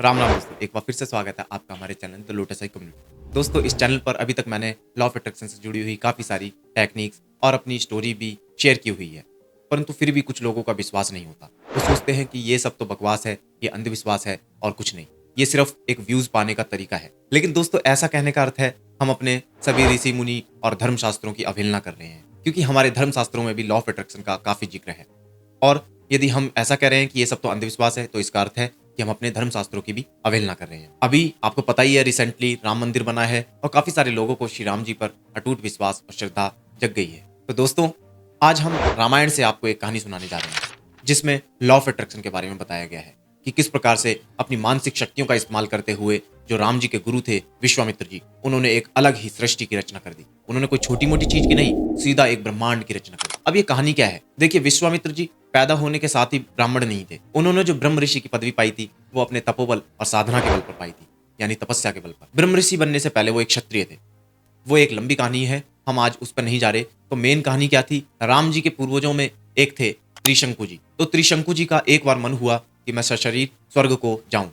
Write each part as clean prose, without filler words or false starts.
राम राम दोस्तों, एक बार फिर से स्वागत है आपका हमारे channel the lotus I community. दोस्तों, इस चैनल पर अभी तक मैंने लॉ ऑफ अट्रैक्शन से जुड़ी हुई काफ़ी सारी टेक्निक्स और अपनी स्टोरी भी शेयर की हुई है, परंतु फिर भी कुछ लोगों का विश्वास नहीं होता। वो सोचते हैं कि ये सब तो बकवास है, ये अंधविश्वास है और कुछ नहीं, ये सिर्फ एक व्यूज़ पाने का तरीका है। लेकिन दोस्तों, ऐसा कहने का अर्थ है हम अपने सभी ऋषि मुनि और धर्मशास्त्रों की अवहेलना कर रहे हैं, क्योंकि हमारे धर्मशास्त्रों में भी लॉ ऑफ अट्रैक्शन का काफ़ी जिक्र है। और यदि हम ऐसा कह रहे हैं कि ये सब तो अंधविश्वास है, तो इसका अर्थ है कि हम अपने धर्मशास्त्रों की भी अवहेलना कर रहे हैं। अभी आपको पता ही है, रिसेंटली राम मंदिर बना है और काफी सारे लोगों को श्री राम जी पर अटूट विश्वास और श्रद्धा जग गई है। तो दोस्तों, आज हम रामायण से आपको एक कहानी सुनाने जा रहे हैं, जिसमें लॉ ऑफ अट्रैक्शन के बारे में बताया गया है कि किस प्रकार से अपनी मानसिक शक्तियों का इस्तेमाल करते हुए जो राम जी के गुरु थे विश्वामित्र जी, उन्होंने एक अलग ही सृष्टि की रचना कर दी। उन्होंने कोई छोटी मोटी चीज की नहीं, सीधा एक ब्रह्मांड की रचना कर दी। अब ये कहानी क्या है? देखिए, विश्वामित्र जी पैदा होने के साथ ही ब्राह्मण नहीं थे। उन्होंने जो ब्रह्म ऋषि की पदवी पाई थी, वो अपने तपोबल और साधना के बल पर पाई थी, यानी तपस्या के बल पर। ब्रह्म ऋषि बनने से पहले वो एक क्षत्रिय थे। वो एक लंबी कहानी है, हम आज उस पर नहीं जा रहे। तो मेन कहानी क्या थी? राम जी के पूर्वजों में एक थे त्रिशंकु जी। तो त्रिशंकु जी का एक बार मन हुआ कि मैं सशरीर स्वर्ग को जाऊं।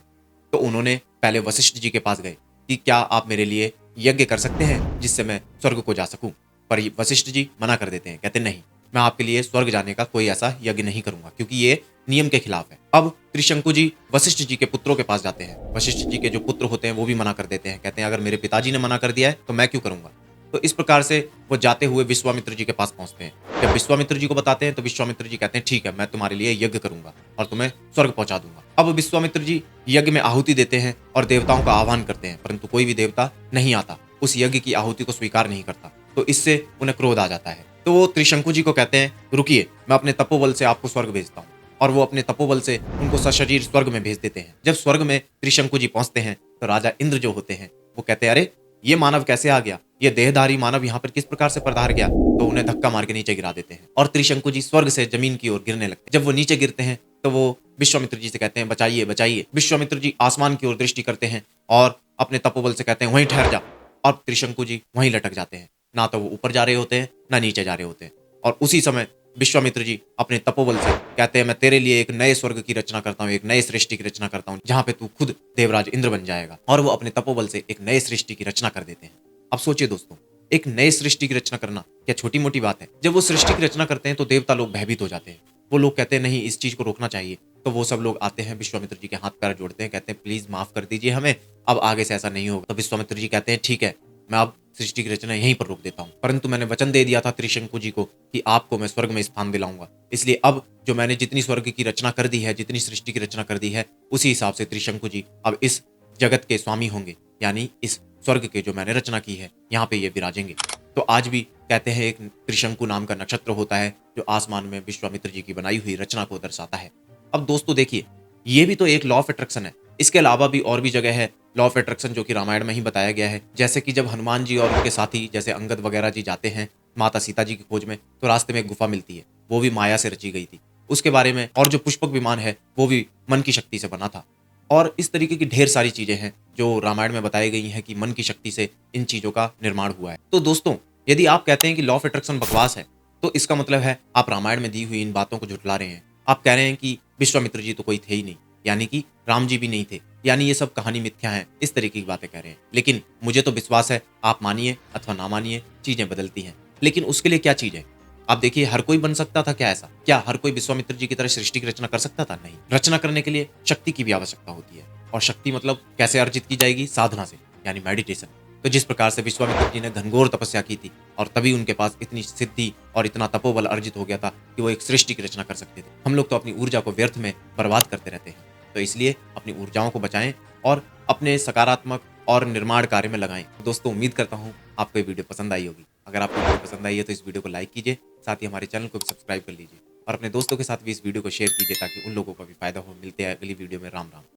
तो उन्होंने पहले वशिष्ठ जी के पास गए कि क्या आप मेरे लिए यज्ञ कर सकते हैं जिससे मैं स्वर्ग को जा सकूं। पर वशिष्ठ जी मना कर देते हैं, कहते नहीं, मैं आपके लिए स्वर्ग जाने का कोई ऐसा यज्ञ नहीं करूंगा, क्योंकि ये नियम के खिलाफ है। अब त्रिशंकु जी वशिष्ठ जी के पुत्रों के पास जाते हैं। वशिष्ठ जी के जो पुत्र होते हैं वो भी मना कर देते हैं, कहते हैं अगर मेरे पिताजी ने मना कर दिया है तो मैं क्यों करूंगा। तो इस प्रकार से वो जाते हुए विश्वामित्र जी के पास पहुंचते हैं। जब विश्वामित्र जी को बताते हैं तो विश्वामित्र जी कहते हैं ठीक है, मैं तुम्हारे लिए यज्ञ करूंगा और तुम्हें स्वर्ग पहुंचा दूंगा। अब विश्वामित्र जी यज्ञ में आहुति देते हैं और देवताओं का आह्वान करते हैं, परंतु कोई भी देवता नहीं आता, उस यज्ञ की आहुति को स्वीकार नहीं करता। तो इससे उन्हें क्रोध आ जाता है। तो वो त्रिशंकु जी को कहते हैं रुकिए, मैं अपने तपोबल से आपको स्वर्ग भेजता हूँ। और वो अपने तपोबल से उनको सशरीर स्वर्ग में भेज देते हैं। जब स्वर्ग में त्रिशंकु जी पहुंचते हैं तो राजा इंद्र जो होते हैं वो कहते हैं अरे ये मानव कैसे आ गया, ये देहधारी मानव यहाँ पर किस प्रकार से पधार गया। तो उन्हें धक्का मार के नीचे गिरा देते हैं और त्रिशंकु जी स्वर्ग से जमीन की ओर गिरने लगते हैं। जब वो नीचे गिरते हैं तो वो विश्वामित्र जी से कहते हैं बचाइए बचाइए। विश्वामित्र जी आसमान की ओर दृष्टि करते हैं और अपने तपोबल से कहते हैं वहीं ठहर जा। और त्रिशंकु जी वहीं लटक जाते हैं, ना तो वो ऊपर जा रहे होते हैं ना नीचे जा रहे होते हैं। और उसी समय विश्वामित्र जी अपने तपोबल से कहते हैं मैं तेरे लिए एक नए स्वर्ग की रचना करता हूँ, एक नए सृष्टि की रचना करता हूँ, जहां पे तू खुद देवराज इंद्र बन जाएगा। और वो अपने तपोबल से एक नए सृष्टि की रचना कर देते हैं। अब सोचिए दोस्तों, एक नए सृष्टि की रचना करना क्या छोटी मोटी बात है? जब वो सृष्टि की रचना करते हैं तो देवता लोग भयभीत हो जाते हैं। वो लोग कहते हैं नहीं, इस चीज को रोकना चाहिए। तो वो सब लोग आते हैं, विश्वामित्र जी के हाथ पैर जोड़ते हैं, कहते हैं प्लीज माफ कर दीजिए हमें, अब आगे से ऐसा नहीं होगा। तो विश्वामित्र जी कहते हैं ठीक है, मैं अब सृष्टि की रचना यहीं पर रोक देता हूँ, परंतु मैंने वचन दे दिया था त्रिशंकु जी को कि आपको मैं स्वर्ग में स्थान दिलाऊंगा। इसलिए अब जो मैंने जितनी स्वर्ग की रचना कर दी है, जितनी सृष्टि की रचना कर दी है, उसी हिसाब से त्रिशंकु जी अब इस जगत के स्वामी होंगे, यानी इस स्वर्ग के जो मैंने रचना की है यहाँ पे ये विराजेंगे। तो आज भी कहते हैं एक त्रिशंकु नाम का नक्षत्र होता है जो आसमान में विश्वामित्र जी की बनाई हुई रचना को दर्शाता है। अब दोस्तों देखिए, ये भी तो एक लॉ ऑफ अट्रैक्शन है। इसके अलावा भी और भी जगह है लॉ ऑफ अट्रैक्शन जो कि रामायण में ही बताया गया है। जैसे कि जब हनुमान जी और उनके साथी जैसे अंगद वगैरह जी जाते हैं माता सीता जी की खोज में, तो रास्ते में एक गुफा मिलती है, वो भी माया से रची गई थी उसके बारे में। और जो पुष्पक विमान है वो भी मन की शक्ति से बना था। और इस तरीके की ढेर सारी चीजें हैं जो रामायण में बताई गई हैं कि मन की शक्ति से इन चीजों का निर्माण हुआ है। तो दोस्तों, यदि आप कहते हैं कि लॉ ऑफ अट्रैक्शन बकवास है, तो इसका मतलब है आप रामायण में दी हुई इन बातों को झुठला रहे हैं। आप कह रहे हैं कि विश्वामित्र जी तो कोई थे ही नहीं, यानी कि राम जी भी नहीं थे, यानी ये सब कहानी मिथ्या है, इस तरीके की बातें कह रहे हैं। लेकिन मुझे तो विश्वास है, आप मानिए अथवा ना मानिए, चीजें बदलती हैं। लेकिन उसके लिए क्या चीज है? आप देखिए, हर कोई बन सकता था क्या ऐसा? क्या हर कोई विश्वामित्र जी की तरह सृष्टि की रचना कर सकता था? नहीं। रचना करने के लिए शक्ति की भी आवश्यकता होती है। और शक्ति मतलब कैसे अर्जित की जाएगी? साधना से, यानी मेडिटेशन। तो जिस प्रकार से विश्वामित्र जी ने घनघोर तपस्या की थी और तभी उनके पास इतनी सिद्धि और इतना तपोबल अर्जित हो गया था कि वो एक सृष्टि की रचना कर सकते थे। हम लोग तो अपनी ऊर्जा को व्यर्थ में बर्बाद करते रहते हैं। तो इसलिए अपनी ऊर्जाओं को बचाएं और अपने सकारात्मक और निर्माण कार्य में लगाएं। दोस्तों, उम्मीद करता हूं आपको ये वीडियो पसंद आई होगी। अगर आपको वीडियो पसंद आई है तो इस वीडियो को लाइक कीजिए, साथ ही हमारे चैनल को भी सब्सक्राइब कर लीजिए और अपने दोस्तों के साथ भी इस वीडियो को शेयर कीजिए ताकि उन लोगों का भी फायदा हो। मिलते हैं अगली वीडियो में। राम राम।